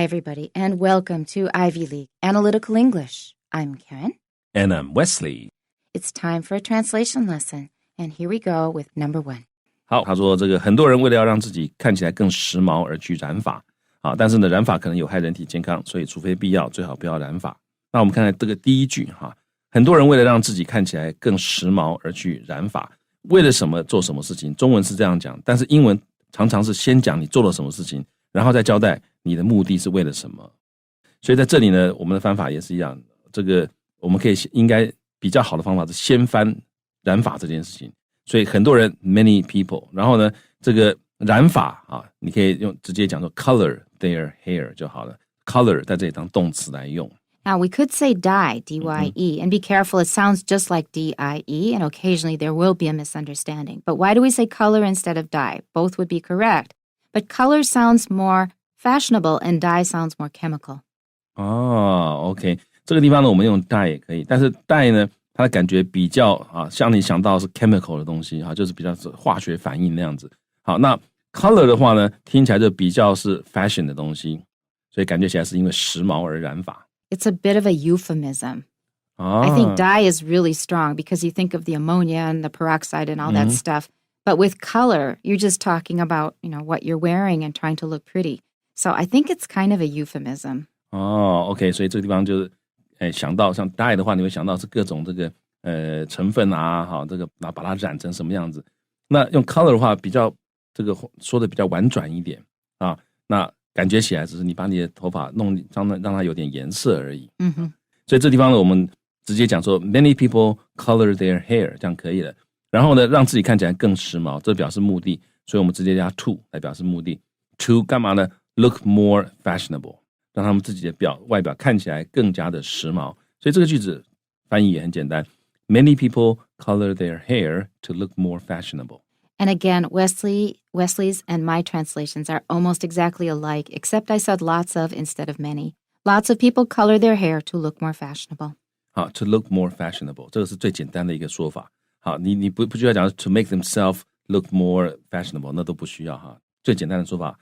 Hi, everybody, and welcome to Ivy League Analytical English. I'm Karen. And I'm Wesley. It's time for a translation lesson, and here we go with number 1. 好，他说很多人为了要让自己看起来更时髦而去染发，但是呢，染发可能有害人体健康，所以除非必要，最好不要染发。那我们看看这个第一句很多人为了让自己看起来更时髦而去染发，为了什么做什么事情？中文是这样讲，但是英文常常是先讲你做了什么事情，然后再交代你的目的是为了什么。所以在这里呢，我们的翻法也是一样，我们应该比较好的方法是先翻染发这件事情。所以很多人 many people， 然后呢，染发你可以直接讲说 color their hair 就好了。color 在这里当动词来用。Now, we could say dye, D-Y-E, and be careful, it sounds just like D-I-E, and occasionally there will be a misunderstanding. But why do we say color instead of dye? Both would be correct. But color sounds more fashionable and dye sounds more chemical. OK， 这个地方呢，我们用 dye 也可以，但是 dye 呢，它的感觉比较像你想到是 chemical 的东西就是比较是化学反应那样子。好，那 color 的话呢，听起来就比较是 fashion 的东西，所以感觉起来是因为时髦而染发。It's a bit of a euphemism. I think dye is really strong because you think of the ammonia and the peroxide and all that stuff. But with color, you're just talking about, what you're wearing and trying to look pretty. So I think it's kind of a euphemism. OK， 所以这个地方就是想到像 dye 的话，你会想到是各种成分把它染成什么样子。那用 color 的话，比较说的比较婉转一点那感觉起来只是你把你的头发让它有点颜色而已。所以这地方呢，我们直接讲说 many people color their hair， 这样可以了。然后呢，让自己看起来更时髦，这表示目的，所以我们直接加 to 来表示目的。to 干嘛呢？ look more fashionable， 让他们自己的外表看起来更加的时髦。所以这个句子翻译也很简单 ，many people color their hair to look more fashionable。And again, Wesley's and my translations are almost exactly alike, except I said lots of instead of many. Lots of people color their hair to look more fashionable. To look more fashionable， 这个是最简单的一个说法。你不需要讲 to make themselves look more fashionable， 那都不需要最简单的说法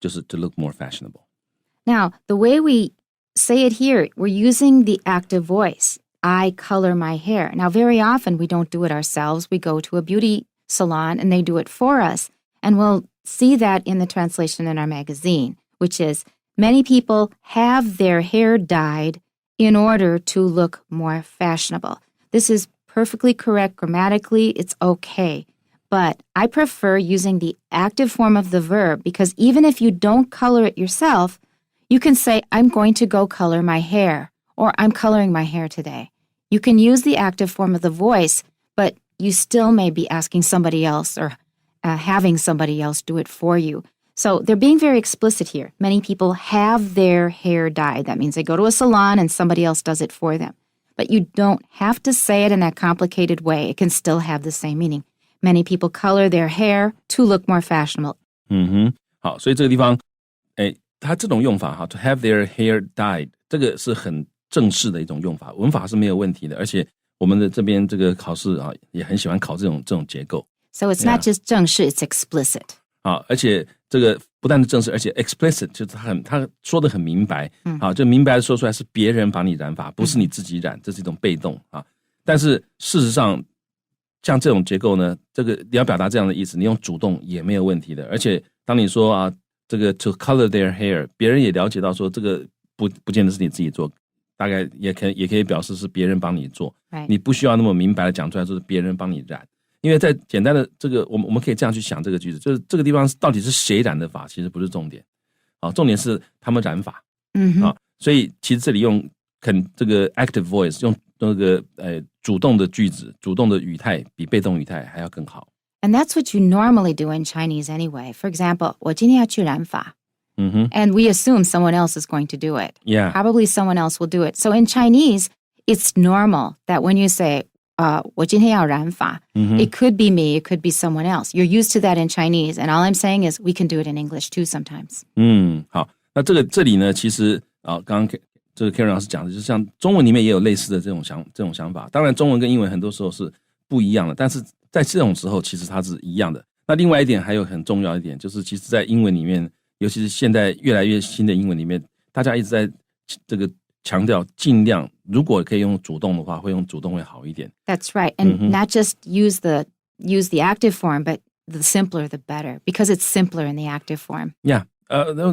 就是 to look more fashionable. Now, the way we say it here, we're using the active voice. I color my hair. Now, very often we don't do it ourselves. We go to a beauty salon and they do it for us. And we'll see that in the translation in our magazine, which is many people have their hair dyed in order to look more fashionable. This is perfectly correct grammatically. It's okay. But I prefer using the active form of the verb because even if you don't color it yourself, you can say, I'm going to go color my hair, or I'm coloring my hair today. You can use the active form of the voice, but you still may be asking somebody else or having somebody else do it for you. So they're being very explicit here. Many people have their hair dyed. That means they go to a salon and somebody else does it for them. But you don't have to say it in that complicated way. It can still have the same meaning. Many people color their hair to look more fashionable. 好，所以这个地方它这种用法to have their hair dyed， 这个是很正式的一种用法，文法是没有问题的，而且我们的这边这个考试也很喜欢考这种结构。So it's not just 正式 it's explicit. 而且这个不但是正式，而且 explicit 就是他说得很明白就明白的说出来是别人帮你染发，不是你自己染，这是一种被动但是事实上像这种结构呢，你要表达这样的意思，你用主动也没有问题的。而且当你说to color their hair， 别人也了解到说这个不见得是你自己做，大概也可以表示是别人帮你做，你不需要那么明白的讲出来说是别人帮你染。因为在简单的我们可以这样去想这个句子，就是这个地方到底是谁染的发，其实不是重点重点是他们染发所以其实这里用这个 active voice， 用主动的句子，主动的语态比被动语态还要更好。And that's what you normally do in Chinese anyway. For example, 我今天要去染发。And we assume someone else is going to do it. Yeah. Probably someone else will do it. So in Chinese, it's normal that when you say, 我今天要染发, it could be me, it could be someone else. You're used to that in Chinese, and all I'm saying is we can do it in English too sometimes. 好，那这里呢，其实刚刚这个 Karen 老师讲的，就是像中文里面也有类似的这种想法。当然，中文跟英文很多时候是不一样的，但是在这种时候，其实它是一样的。那另外一点还有很重要一点，就是其实在英文里面，尤其是现在越来越新的英文里面，大家一直在这个强调尽量，如果可以用主动的话，会用主动会好一点。That's right. And not just use the active form, but the simpler the better, because it's simpler in the active form. Yeah.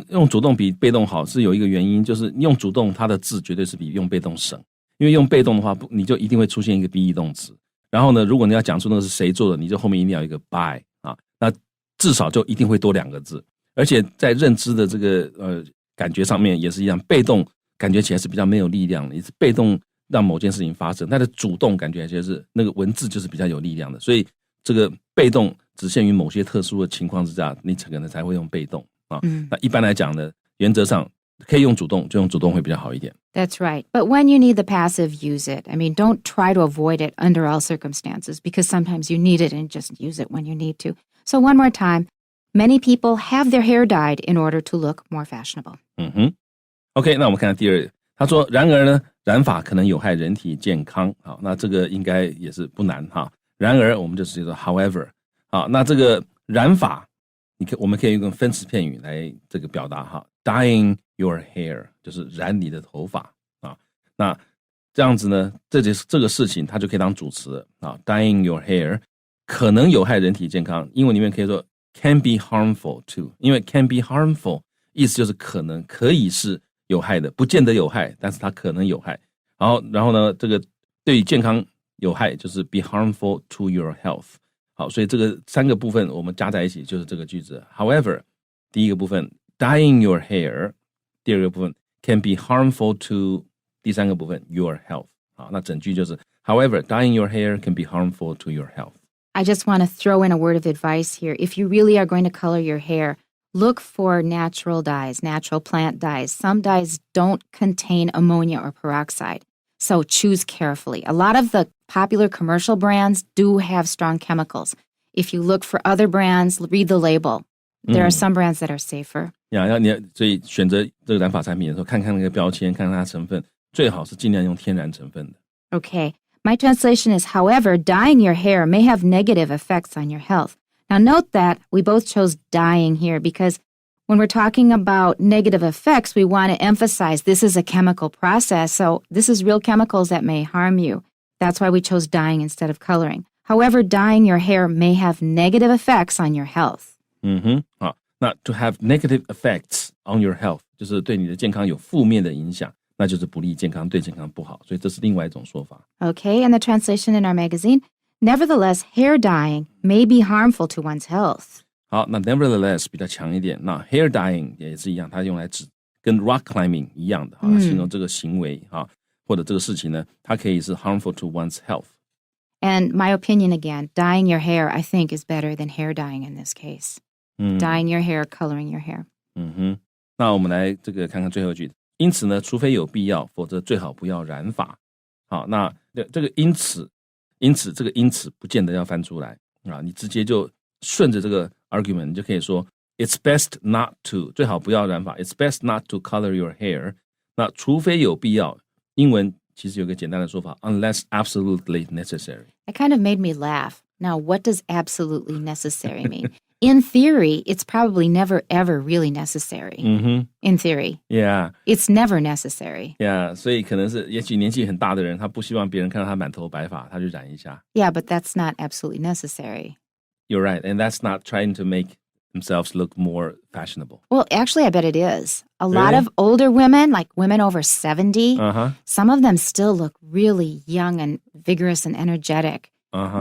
用主动比被动好是有一个原因，就是用主动它的字绝对是比用被动省，因为用被动的话你就一定会出现一个 be 动词，然后呢如果你要讲出那个是谁做的，你就后面一定要有一个 by 啊，那至少就一定会多2个字，而且在认知的这个感觉上面也是一样，被动感觉起来是比较没有力量的，你是被动让某件事情发生，但是主动感觉起来是那个文字就是比较有力量的，所以这个被动只限于某些特殊的情况之下，你可能才会用被动。那一般来讲呢，原则上可以用主动就用主动会比较好一点。 That's right. But when you need the passive, use it. I mean, don't try to avoid it under all circumstances, because sometimes you need it and just use it when you need to. So one more time, many people have their hair dyed in order to look more fashionable. OK, 那我们看第二，他说然而呢，染发可能有害人体健康。好，那这个应该也是不难哈。然而我们就直接说 however。好，那这个染发我们可以用分词片语来这个表达哈 ，dyeing your hair 就是染你的头发啊。那这样子呢，这个事情它就可以当主词了啊 ，dyeing your hair 可能有害人体健康。英文里面可以说 can be harmful to， 因为 can be harmful 意思就是可以是有害的，不见得有害，但是它可能有害。然后呢，这个对于健康有害就是 be harmful to your health。好，所以这个3个部分我们加在一起就是这个句子。However， 第一个部分 dyeing your hair， 第二个部分 can be harmful to， 第3个部分 your health。好，那整句就是 However, dyeing your hair can be harmful to your health. I just want to throw in a word of advice here. If you really are going to color your hair, look for natural dyes, natural plant dyes. Some dyes don't contain ammonia or peroxide, so choose carefully. A lot of the popular commercial brands do have strong chemicals. If you look for other brands, read the label. There are some brands that are safer. 所以选择这个染发产品的时候，看看那个标签，看看它成分，最好是尽量用天然成分的。Okay. My translation is, however, dyeing your hair may have negative effects on your health. Now, note that we both chose dyeing here because when we're talking about negative effects, we want to emphasize this is a chemical process, so this is real chemicals that may harm you. That's why we chose dyeing instead of coloring. However, dyeing your hair may have negative effects on your health. 好，那 to have negative effects on your health 就是对你的健康有负面的影响，那就是不利健康，对健康不好，所以这是另外一种说法。Okay, and the translation in our magazine, nevertheless, hair dyeing may be harmful to one's health. 好，那 nevertheless 比较强一点，那 hair dyeing 也是一样，它用来指跟 rock climbing 一样的，形容这个行为或者这个事情呢，它可以是 harmful to one's health. And my opinion again, dyeing your hair, I think, is better than hair dyeing in this case. Dyeing your hair, coloring your hair. 那我们来这个看看最后一句。因此呢，除非有必要，否则最好不要染发。好，那这个因此这个因此不见得要翻出来啊，你直接就顺着这个 argument， 你就可以说 It's best not to， 最好不要染发。It's best not to color your hair。那除非有必要，英文其实有个简单的说法 unless absolutely necessary. It kind of made me laugh. Now, what does absolutely necessary mean? In theory, it's probably never, ever really necessary. In theory. Yeah. It's never necessary. Yeah, 所以可能是也许年纪很大的人，他不希望别人看到他满头白发，他就染一下。Yeah, but that's not absolutely necessary. You're right, and that's not trying to make themselves look more fashionable. Well, actually, I bet it is. A lot of older women, like women over 70, some of them still look really young and vigorous and energetic.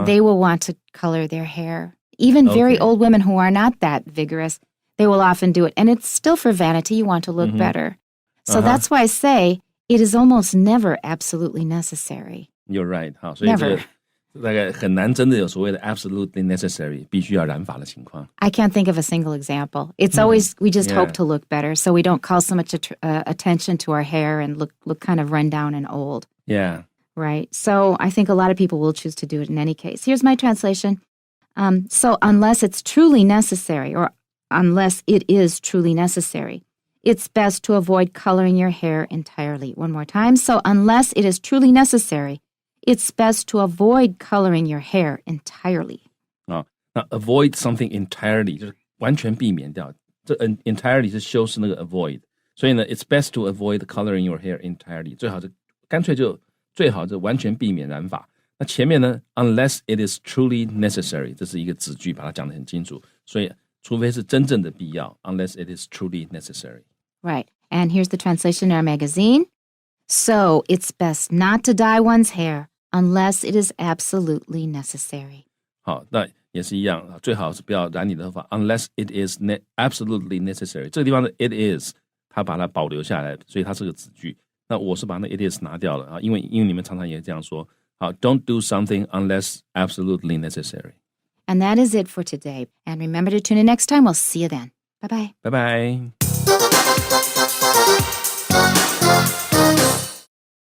They will want to color their hair. Even very old women who are not that vigorous, they will often do it. And it's still for vanity. You want to look better. So that's why I say it is almost never absolutely necessary. You're right. 好，所以这个大概很难真的有所谓的 absolutely necessary 必须要染发的情况。I can't think of a single example. It's always, we just hope to look better, so we don't call so much attention to our hair and look kind of run down and old. Yeah. Right. So I think a lot of people will choose to do it in any case. Here's my translation. So unless it's truly necessary, or unless it is truly necessary, it's best to avoid coloring your hair entirely. One more time. So unless it is truly necessary, it's best to avoid coloring your hair entirely. 那 avoid something entirely 就是完全避免掉。这entirely 是修饰那个 avoid，所以呢 ，it's best to avoid coloring your hair entirely， 最好就完全避免染发。那前面呢 ，unless it is truly necessary， 这是一个子句，把它讲得很清楚。所以，除非是真正的必要 ，unless it is truly necessary. Right. And here's the translation in our magazine. So it's best not to dye one's hair unless it is absolutely necessary. 好，那也是一样，最好是不要染你的头发 ，unless it is absolutely necessary。这个地方的 it is， 它把它保留下来，所以它是个子句。那我是把那 it is 拿掉了啊，因为你们常常也这样说。好 ，don't do something unless absolutely necessary. And that is it for today. And remember to tune in next time. We'll see you then. Bye-bye. Bye-bye.